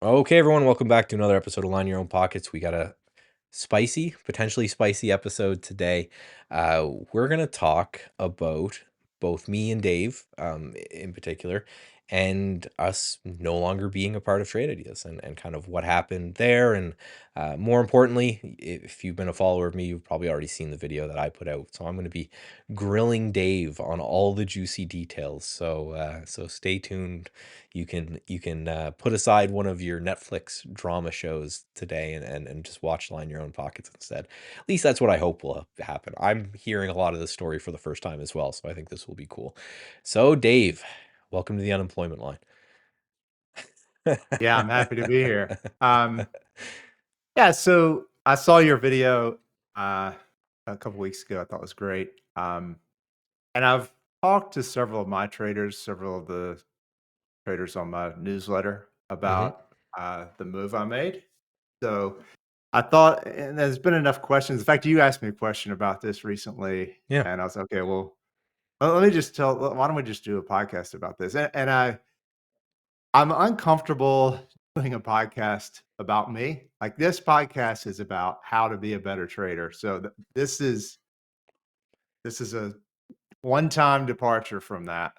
Okay, everyone, welcome back to another episode of Line Your Own Pockets. We got a potentially spicy episode today. We're going to talk about both me and Dave, in particular, and us no longer being a part of Trade Ideas and kind of what happened there. And more importantly, if you've been a follower of me, you've probably already seen the video that I put out. So I'm going to be grilling Dave on all the juicy details. So stay tuned. You can put aside one of your Netflix drama shows today and just watch Line Your Own Pockets instead. At least that's what I hope will happen. I'm hearing a lot of this story for the first time as well, so I think this will be cool. So, Dave, welcome to the unemployment line. Yeah, I'm happy to be here. Yeah, so I saw your video a couple weeks ago. I thought it was great. And I've talked to several of my traders, several of the traders on my newsletter Hmm. about the move I made. So I thought, and there's been enough questions. In fact, you asked me a question about this recently, Yeah. and I was okay. Well, let me just tell. Why don't we just do a podcast about this? I'm uncomfortable doing a podcast about me. Like this podcast is about how to be a better trader. So this is a one-time departure from that,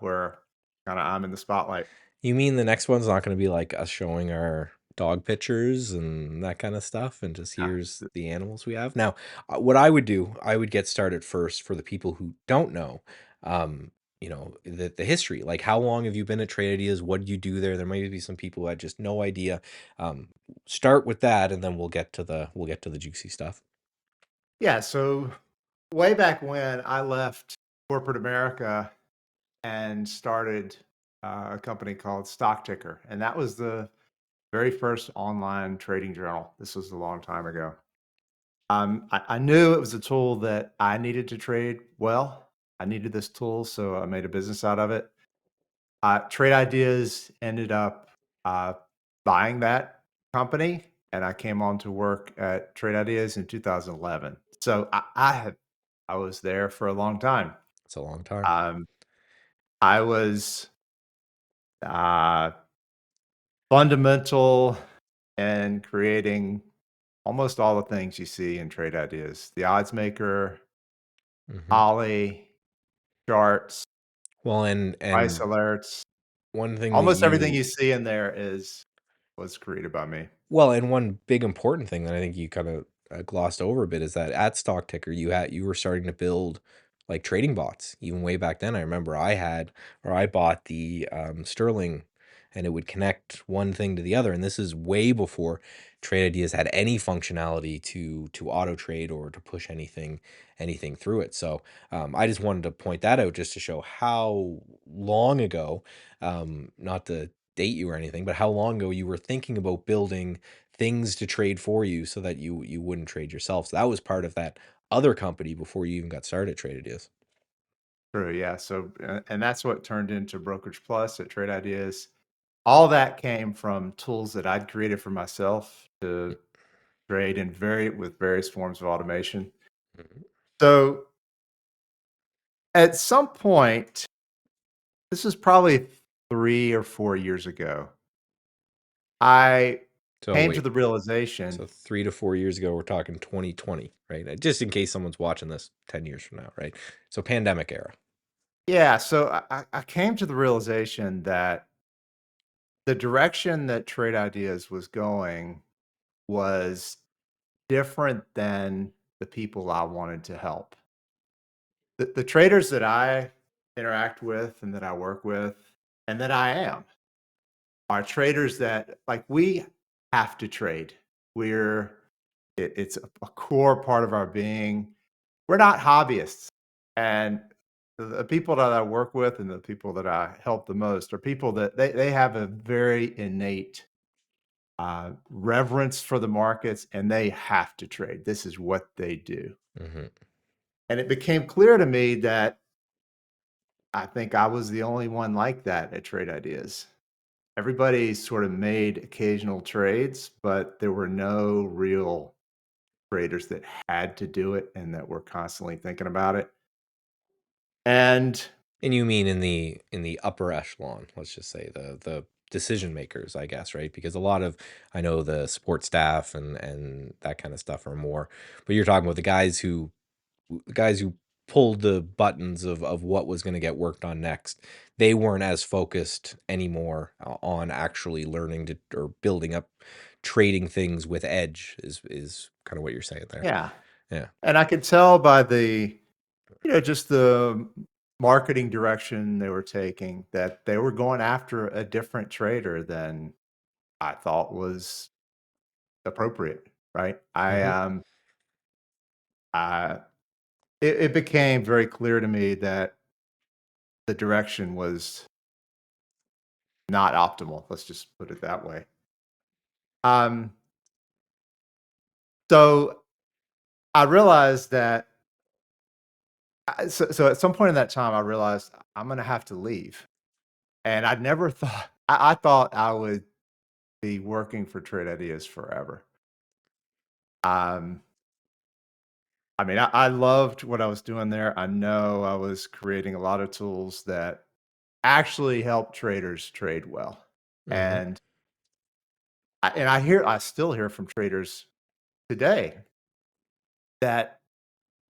where kind of I'm in the spotlight. You mean the next one's not going to be like us showing our dog pictures and that kind of stuff and just Yeah. here's the animals we have? Now, what I would do, I would get started first for the people who don't know, um, the history. Like, how long have you been at Trade Ideas? What do you do there? There might be some people who had just no idea. Um, Start with that, and then we'll get to the juicy stuff. Yeah. So way back when I left corporate America and started a company called Stock Ticker, and that was the very first online trading journal. This was a long time ago. I knew it was a tool that I needed to trade well. I needed this tool, so I made a business out of it. Trade Ideas ended up uh, buying that company, and I came on to work at Trade Ideas in 2011. So I was there for a long time. It's a long time. Um, I was uh, fundamental in creating almost all the things you see in Trade Ideas: the odds maker, Hmm. Ollie, charts, Well, and price and alerts. one thing that Almost everything you you see in there was created by me. Well, and one big important thing that I think you kind of glossed over a bit is that at Stock Ticker, you were starting to build like trading bots. Even way back then, I remember I bought the Sterling, and it would connect one thing to the other. And this is way before Trade Ideas had any functionality to auto trade or to push anything through it. So I just wanted to point that out just to show how long ago, not to date you or anything, but how long ago you were thinking about building things to trade for you so that you wouldn't trade yourself. So that was part of that other company before you even got started at Trade Ideas. True, yeah. So, and that's what turned into Brokerage Plus at Trade Ideas. All that came from tools that I'd created for myself to trade in with various forms of automation. Mhm. So, at some point, this was probably 3 or 4 years ago, I So came to wait, the realization. so 3 to 4 years ago, we're talking 2020, right? Just in case someone's watching this 10 years from now, right? So pandemic era. Yeah, so I came to the realization that the direction that Trade Ideas was going was different than the people I wanted to help. The traders that I interact with and that I work with and that I am are traders that like we have to trade. It's a core part of our being. We're not hobbyists. And the people that I work with and the people that I help the most are people that they have a very innate reverence for the markets and they have to trade. This is what they do. Hmm. And it became clear to me that I think I was the only one like that at Trade Ideas. Everybody sort of made occasional trades, but there were no real traders that had to do it and that were constantly thinking about it. And And you mean in the upper echelon, let's just say the decision makers, I guess, right? Because a lot of I know the support staff and that kind of stuff are more, but you're talking about the guys who pulled the buttons of what was going to get worked on next. They weren't as focused anymore on actually learning to or building up trading things with edge is kind of what you're saying there. Yeah. Yeah. And I could tell by the, just the marketing direction they were taking that they were going after a different trader than I thought was appropriate, right? Hmm. I it became very clear to me that the direction was not optimal. Let's just put it that way. Um, so I realized that so at some point in that time, I realized I'm gonna have to leave. And I never thought I thought I would be working for Trade Ideas forever. Um, I mean, I loved what I was doing there. I know I was creating a lot of tools that actually help traders trade well. Hmm. And I still hear from traders today that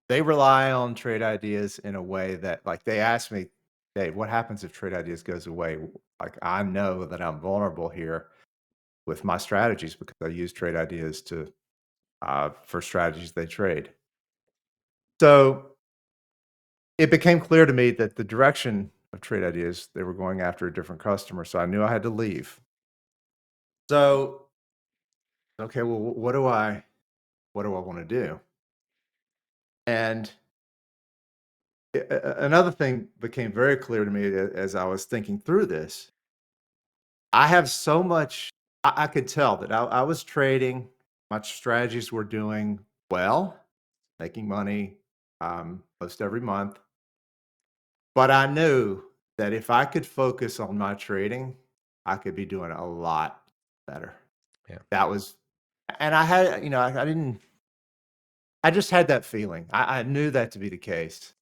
they rely on Trade Ideas in a way that, like, they ask me, "Dave, what happens if Trade Ideas goes away?" Like, I know that I'm vulnerable here with my strategies because I use Trade Ideas to for strategies they trade. So it became clear to me that the direction of Trade Ideas, they were going after a different customer. So I knew I had to leave. So, okay, well, what do I want to do? And another thing became very clear to me as I was thinking through this. I have so much, I could tell that I was trading, my strategies were doing well, making money most every month. But I knew that if I could focus on my trading, I could be doing a lot better. Yeah. That was and I had, I didn't I just had that feeling. I knew that to be the case.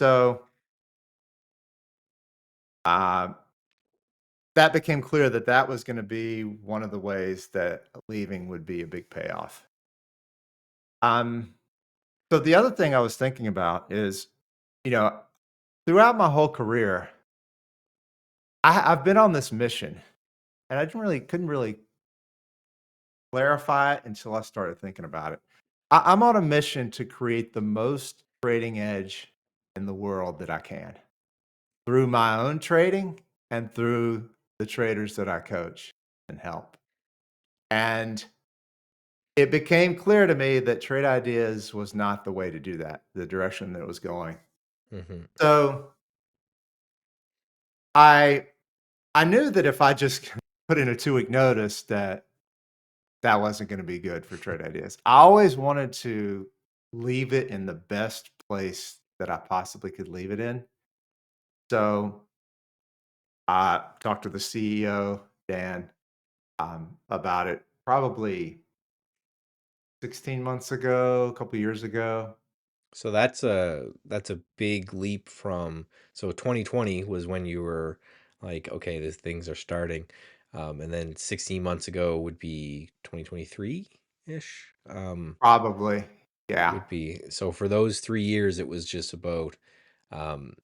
So, uh, that became clear that that was gonna be one of the ways that leaving would be a big payoff. Um, so the other thing I was thinking about is, you know, throughout my whole career, I've been on this mission, and I couldn't really clarify it until I started thinking about it. I'm on a mission to create the most trading edge in the world that I can through my own trading and through the traders that I coach and help. And it became clear to me that Trade Ideas was not the way to do that, the direction that it was going. Hmm. So I I knew that if I just put in a 2-week notice that that wasn't gonna be good for Trade Ideas. I always wanted to leave it in the best place that I possibly could leave it in. So, I talked to the CEO, Dan, about it probably 16 months ago, a couple years ago. So that's a big leap from 2020 was when you were like, okay, these things are starting. And then 16 months ago would be 2023-ish. Probably. Yeah. Would be so for those 3 years, it was just about um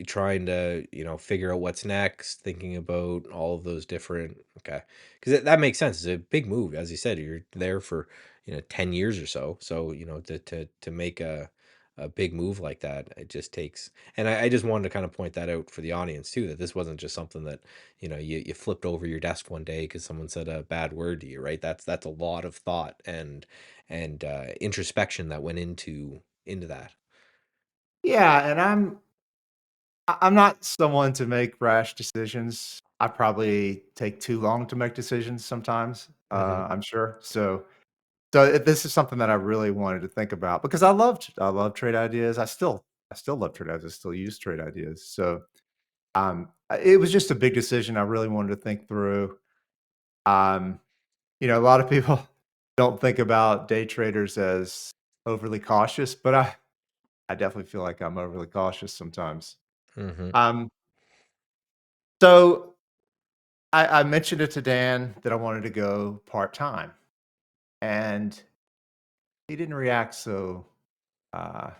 trying to figure out what's next, thinking about all of those different. Okay, because that makes sense. It's a big move, as you said. You're there for 10 years or so, so to make a big move like that, it just takes. And I just wanted to kind of point that out for the audience too, that this wasn't just something that you flipped over your desk one day because someone said a bad word to you, right? That's a lot of thought and introspection that went into that. Yeah, and I'm not someone to make rash decisions. I probably take too long to make decisions sometimes, Hmm. I'm sure. So this is something that I really wanted to think about because I love Trade Ideas. I still love Trade Ideas. I still use Trade Ideas. So it was just a big decision I really wanted to think through. Um, a lot of people don't think about day traders as overly cautious, but I definitely feel like I'm overly cautious sometimes. Hmm. Um, so I mentioned it to Dan that I wanted to go part-time, and he didn't react so, uh,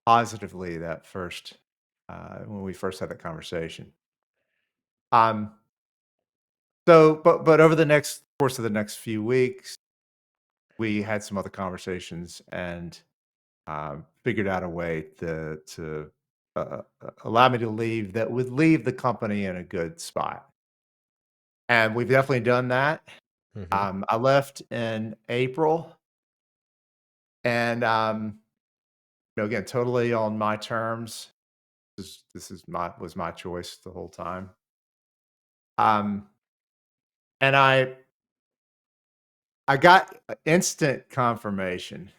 positively that first, when we first had that conversation. Um, but over the next course of the next few weeks, we had some other conversations and, figured out a way to, allow me to leave that would leave the company in a good spot. And we've definitely done that. Mhm. I left in April and, again, totally on my terms. This is my was my choice the whole time. Um, and I got instant confirmation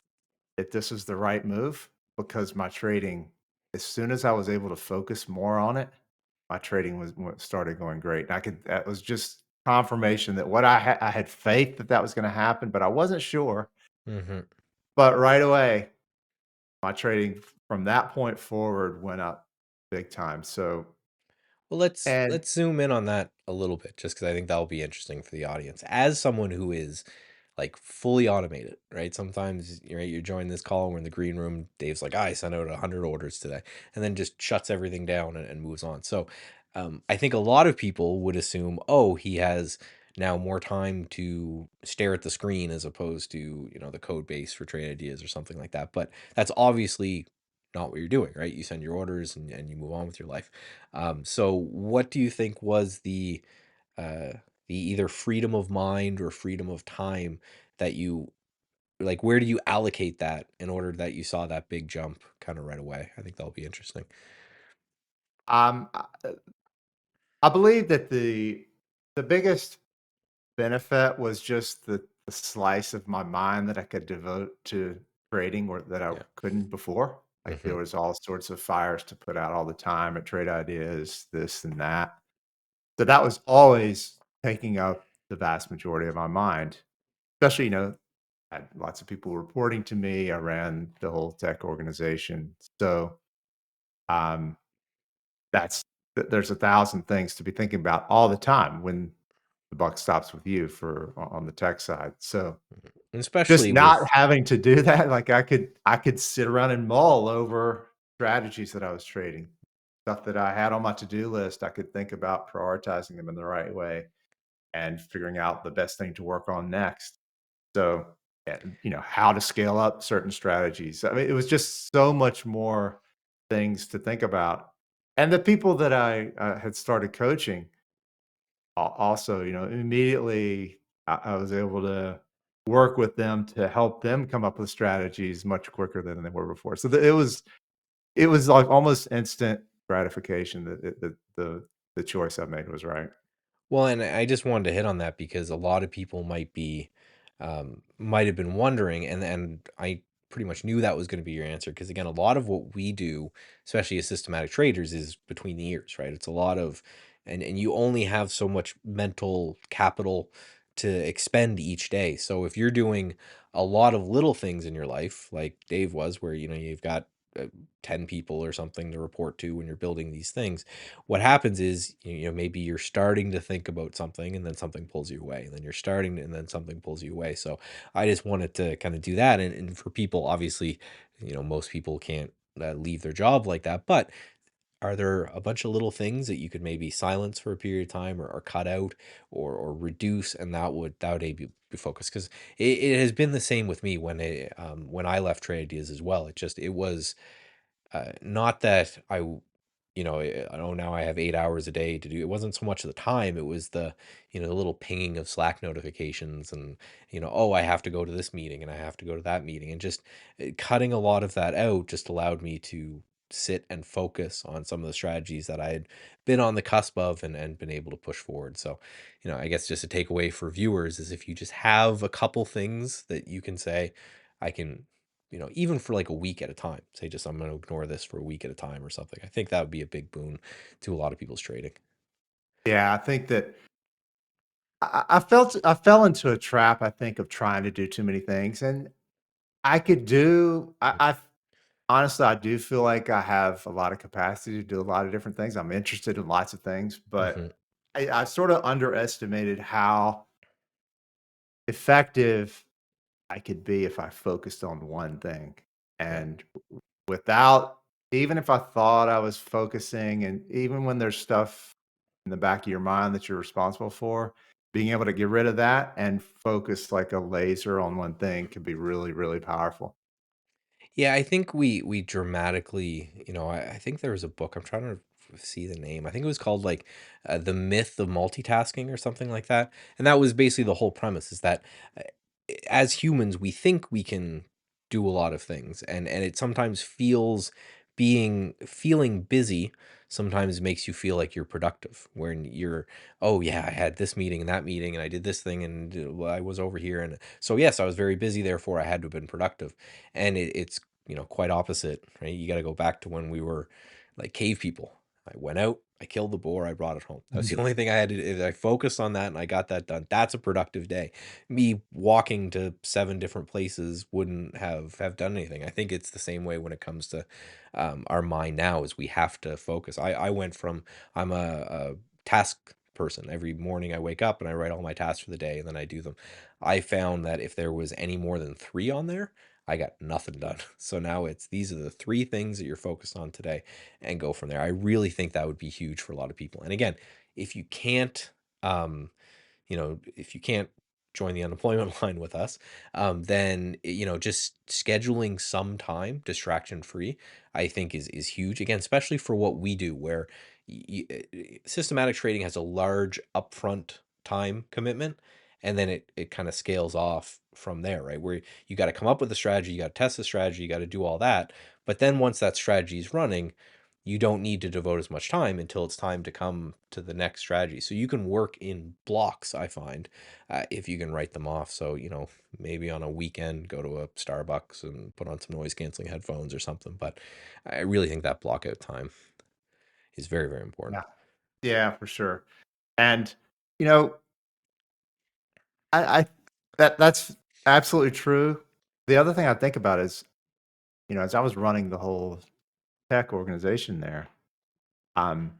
that this was the right move because my trading, as soon as I was able to focus more on it, my trading started going great. And that was just confirmation that I had faith that that was going to happen, but I wasn't sure. Mhm. But right away, my trading from that point forward went up big time. So, Well, let's and let's zoom in on that a little bit just because I think that'll be interesting for the audience. As someone who is, like, fully automated, right? Sometimes, right, you join this call and we're in the green room, Dave's like, "I sent out 100 orders today," and then just shuts everything down and moves on. So, I think a lot of people would assume, "Oh, he has now more time to stare at the screen as opposed to, the code base for trade ideas or something like that." But that's obviously not what you're doing, right? You send your orders and you move on with your life. So what do you think was uh, the either freedom of mind or freedom of time that you like? Where do you allocate that in order that you saw that big jump kind of right away? I think that'll be interesting. um, I believe that the biggest benefit was just the slice of my mind that I could devote to trading or that I Yeah. couldn't before. Like there Hmm. was all sorts of fires to put out all the time at trade ideas, this and that. So that was always taking up the vast majority of my mind, especially, I had lots of people reporting to me. I ran the whole tech organization. So um, there's a thousand things to be thinking about all the time when the buck stops with you on the tech side. So just Especially not with having to do that, like, I could sit around and mull over strategies that I was trading, stuff that I had on my to-do list. I could think about prioritizing them in the right way and figuring out the best thing to work on next. So, how to scale up certain strategies. I mean, it was just so much more things to think about. And the people that I, had started coaching also, immediately I was able to work with them to help them come up with strategies much quicker than they were before. So it was like almost instant gratification that the choice I made was right. Well, and I just wanted to hit on that because a lot of people might have been wondering, and I pretty much knew that was going to be your answer because again, a lot of what we do, especially as systematic traders, is between the ears, right? It's a lot of, and you only have so much mental capital to expend each day. So if you're doing a lot of little things in your life, like Dave was, where you've got 10 people or something to report to when you're building these things, what happens is maybe you're starting to think about something and then something pulls you away, and then you're starting and then something pulls you away. So I just wanted to kind of do that, and for people, obviously, most people can't leave their job like that, but are there a bunch of little things that you could maybe silence for a period of time, or cut out, or reduce, and that would be focused? Because it has been the same with me when I left trade ideas as well. It was not that oh, now I have 8 hours a day to do. It wasn't so much the time; it was the little pinging of Slack notifications, and oh, I have to go to this meeting and I have to go to that meeting, and just cutting a lot of that out just allowed me to sit and focus on some of the strategies that I had been on the cusp of and been able to push forward. So, I guess just a takeaway for viewers is if you just have a couple things that you can say, I can even for like a week at a time. Say just I'm going to ignore this for a week at a time or something. I think that would be a big boon to a lot of people's trading. Yeah, I think that I fell into a trap, I think, of trying to do too many things, and I could do I honestly, I do feel like I have a lot of capacity to do a lot of different things. I'm interested in lots of things, but Mhm. I sort of underestimated how effective I could be if I focused on one thing. Yeah. And without even if I thought I was focusing, and even when there's stuff in the back of your mind that you're responsible for, being able to get rid of that and focus like a laser on one thing can be really, really powerful. Yeah, I think we dramatically, I think there was a book. I'm trying to see the name. I think it was called like The Myth of Multitasking or something like that. And that was basically the whole premise is that uh, as humans, we think we can do a lot of things, and it sometimes feeling busy sometimes makes you feel like you're productive when you're, oh yeah, I had this meeting and that meeting and I did this thing and I was over here, and so yes, I was very busy, therefore I had to have been productive. And it's quite opposite, right? You got to go back to when we were like cave people. I went out, I killed the boar, I brought it home. That was Mhm. the only thing I had to do. If I focused on that and I got that done, that's a productive day. Me walking to 7 different places wouldn't have done anything. I think it's the same way when it comes to our mind now, is we have to focus. I went from, I'm a task person. Every morning I wake up and I write all my tasks for the day and then I do them. I found that if there was any more than 3 on there, I got nothing done. So now it's, these are the 3 things that you're focused on today, and go from there. I really think that would be huge for a lot of people. And again, if you can't, um, if you can't join the unemployment line with us, then just scheduling some time distraction free, I think is huge. Again, especially for what we do, where systematic trading has a large upfront time commitment, and then it kind of scales off from there, right? Where you got to come up with a strategy, you got to test the strategy, you got to do all that, but then once that strategy is running, you don't need to devote as much time until it's time to come to the next strategy. So you can work in blocks, I find, if you can write them off. So, maybe on a weekend, go to a Starbucks and put on some noise canceling headphones or something. But I really think that block out time is very, very important. Yeah. Yeah, for sure. And, you know, I that's absolutely true. The other thing I think about is, as I was running the whole tech organization there, um,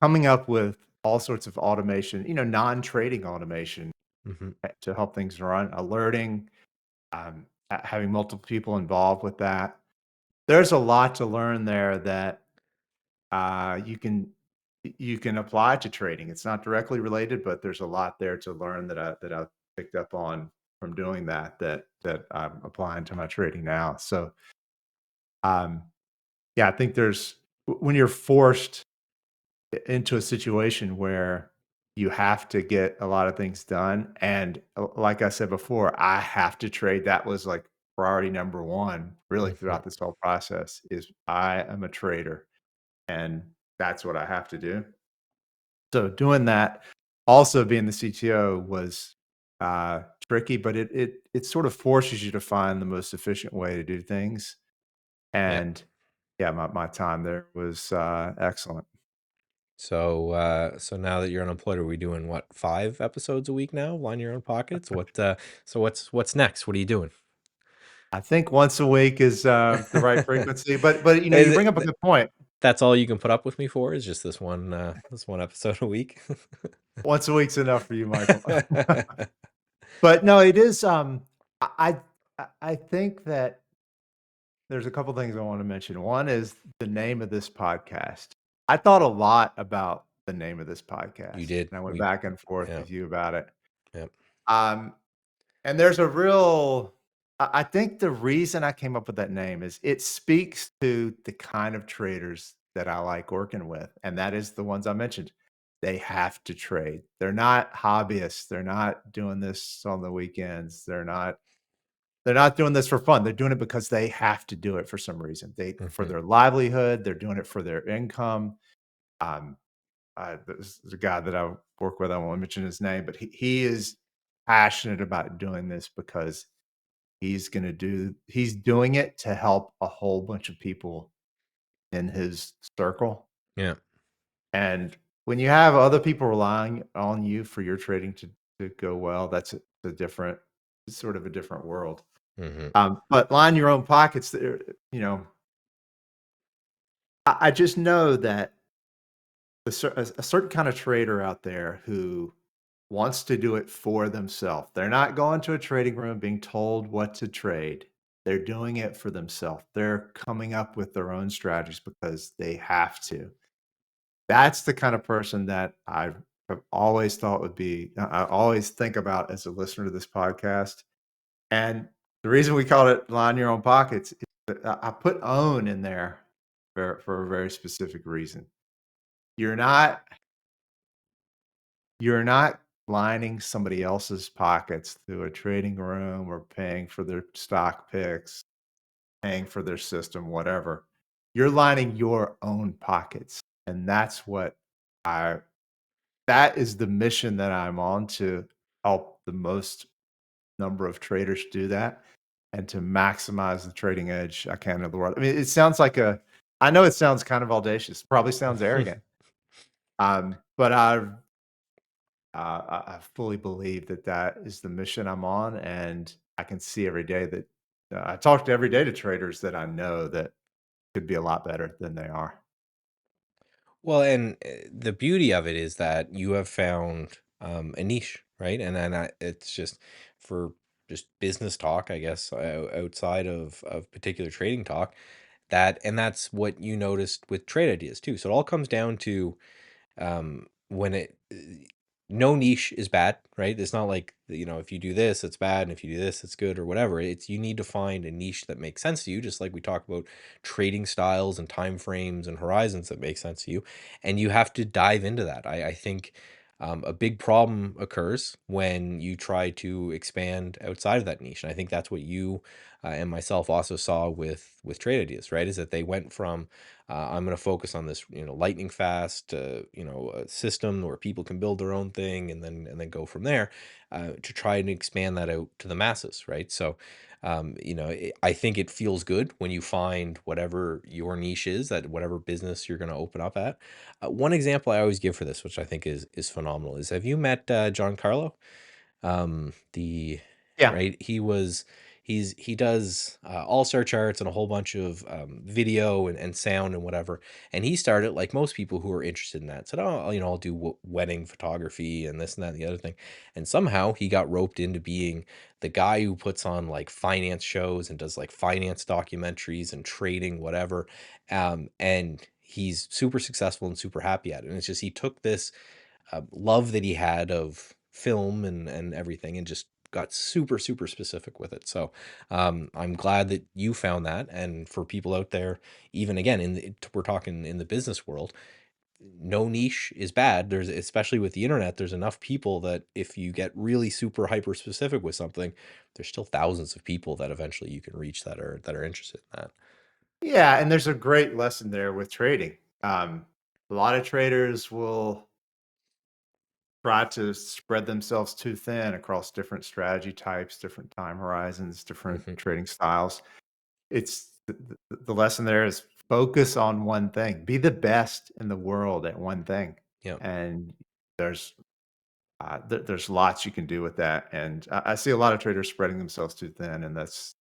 coming up with all sorts of automation, non-trading automation Hmm. to help things run, alerting, having multiple people involved with that. There's a lot to learn there that you can apply to trading. It's not directly related, but there's a lot there to learn that I picked up on from doing that I'm applying to my trading now. So, um, yeah, I think when you're forced into a situation where you have to get a lot of things done, and like I said before, I have to trade. That was like priority number one, really, Hmm. throughout this whole process. Is I am a trader, and that's what I have to do. So doing that, also being the CTO was, tricky, but it sort of forces you to find the most efficient way to do things, Yeah. and, yeah, my time there was, excellent. So now that you're unemployed, are we doing what, 5 episodes a week now? Line your own pockets. So what's next? What are you doing? I think once a week is, the right frequency, but, Is you bring up a it, good point. that's all you can put up with me for, is just this one episode a week? Once a week's enough for you, Michael. But no, it is, I think that there's a couple things I wanna mention. One is the name of this podcast. I thought a lot about the name of this You podcast, did. and I went We back and forth Yeah, with you about it. yeah. Um, and there's a real I think the reason I came up with that name is it speaks to the kind of traders that I like working with, and that is the ones I mentioned. They have to trade. They're not hobbyists. They're not doing this on the weekends. They're not doing this for fun. They're doing it because they have to do it for some reason. For Mhm. their livelihood, they're doing it for their income. Um, this is a guy that I work with. I won't mention his name, but he is passionate about doing this because he's doing it to help a whole bunch of people in his circle. Yeah. And when you have other people relying on you for your trading to go well, that's a different, it's sort of a different world. Mhm. But line your own pockets there, I just know that a certain kind of trader out there who wants to do it for themselves. They're not going to a trading room being told what to trade. They're doing it for themselves. They're coming up with their own strategies because they have to. That's the kind of person that have always thought would be I always think about as a listener to this podcast. And the reason we call it line your own pockets is that I put own in there for a very specific reason. You're not you're not lining somebody else's pockets through a trading room or paying for their stock picks, paying for their system, whatever. You're lining your own pockets. And I that is the mission that I'm on, to help the most number of traders do that and to maximize the trading edge I can in the world. I mean, it sounds like a I know it sounds kind of audacious, probably sounds arrogant. But I fully believe that that is the mission I'm on, and I can see every day that I talk to every day to traders that I know that could be a lot better than they are. Well, and the beauty of it is that you have found a niche, right? And then it's just for just business talk, I guess, outside of particular trading talk. And that's what you noticed with trade ideas too. So it all comes down to when it no niche is bad, right? It's not like, if you do this it's bad, and if you do this it's good, or whatever. It's, you need to find a niche that makes sense to you, just like we talk about trading styles and time frames and horizons that make sense to you, and you have to dive into that. I think a big problem occurs when you try to expand outside of that niche, and I think that's what you and myself also saw with trade ideas, right? Is that they went from I'm going to focus on this, lightning fast, system where people can build their own thing, and then go from there, to try and expand that out to the masses, right? So, I think it feels good when you find whatever your niche is, that whatever business you're going to open up at. One example I always give for this, which I think is phenomenal, is, have you met John Carlo? The Yeah. Right, he does all star charts and a whole bunch of video and sound and whatever, and he started like most people who are interested in that, said, oh, I'll do wedding photography and this and that and the other thing, and somehow he got roped into being the guy who puts on like finance shows and does like finance documentaries and trading, whatever. And he's super successful and super happy at it, and it's just he took this love that he had of film and everything, and just got super super specific with it. So I'm glad that you found that, and for people out there, even again we're talking in the business world, no niche is bad. There's, especially with the internet, there's enough people that if you get really super hyper specific with something, there's still thousands of people that eventually you can reach that are interested in that. Yeah, and there's a great lesson there with trading. A lot of traders will try to spread themselves too thin across different strategy types, different time horizons, different Hmm. trading styles. It's the lesson there is focus on one thing. Be the best in the world at one thing, Yeah. and there's there's lots you can do with that. And I see a lot of traders spreading themselves too thin, and that's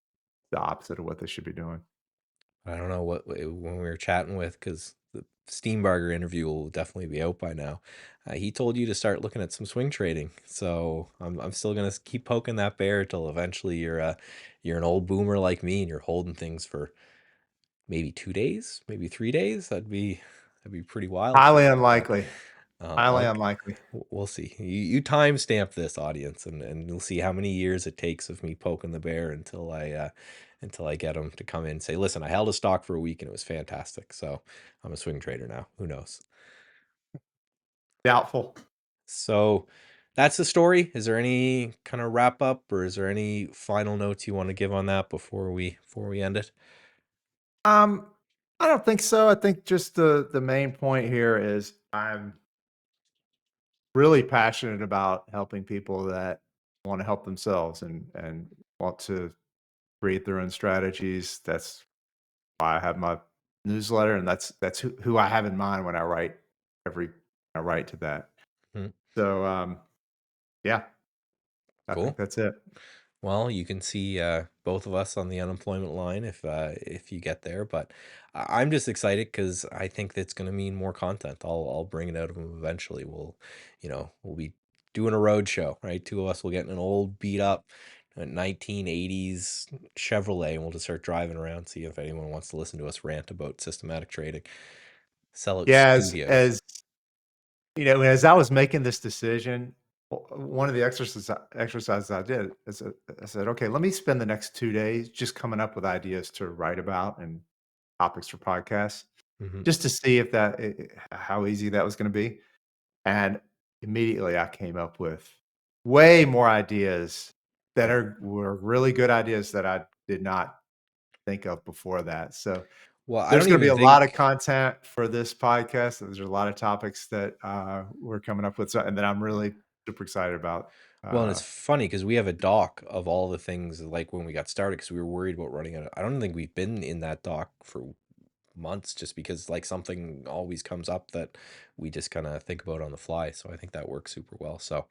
the opposite of what they should be doing. I don't know when we were chatting with, because the Steambarger interview will definitely be out by now. He told you to start looking at some swing trading, so I'm still gonna keep poking that bear till eventually you're an old boomer like me, and you're holding things for maybe 2 days, maybe 3 days. That'd be pretty wild. Highly But unlikely. Highly I'll unlikely. we'll see. You timestamp this, audience, and you'll see how many years it takes of me poking the bear until I get him to come in and say, listen, I held a stock for a week and it was fantastic. So I'm a swing trader now. Who knows? Doubtful. So that's the story. Is there any kind of wrap up, or is there any final notes you want to give on that before we end it? Um, I don't think so. I think just the main point here is I'm really passionate about helping people that want to help themselves and want to create their own strategies. That's why I have my newsletter, and that's who I have in mind when every I write to that. Mhm. So yeah, I think Cool. that's it. Well, you can see both of us on the unemployment line if you get there. But I'm just excited because I think that's going to mean more content. I'll bring it out of him eventually. We'll be doing a road show, right? Two of us will get in an old beat up 1980s Chevrolet, and we'll just start driving around, see if anyone wants to listen to us rant about systematic trading. Sell out Yeah, studios. as I was making this decision, one of the exercises I did is I said, okay, let me spend the next 2 days just coming up with ideas to write about and topics for podcasts, Hmm. just to see if how easy that was going to be. And immediately I came up with way more ideas that Yeah. were really good ideas that I did not think of before that. So Well, I there's don't gonna be even a lot of think. content for this podcast. There's a lot of topics that, we're coming up with, so and that I'm really super excited about. Well, and it's Uh, funny because we have a doc of all the things like when we got started because we were worried about running out. I don't think we've been in that doc for months just because like something always comes up that we just kind of think about on the fly. So I think that works super well. So,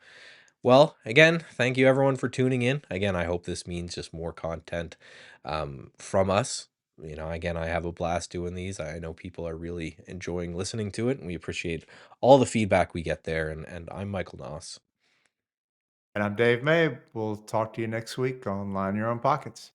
well, again, thank you everyone for tuning in. Again, I hope this means just more content from us. Again, I have a blast doing these. I know people are really enjoying listening to it, and we appreciate all the feedback we get there. And I'm Michael Noss. and I'm Dave May. We'll talk to you next week on Line Your Own Pockets.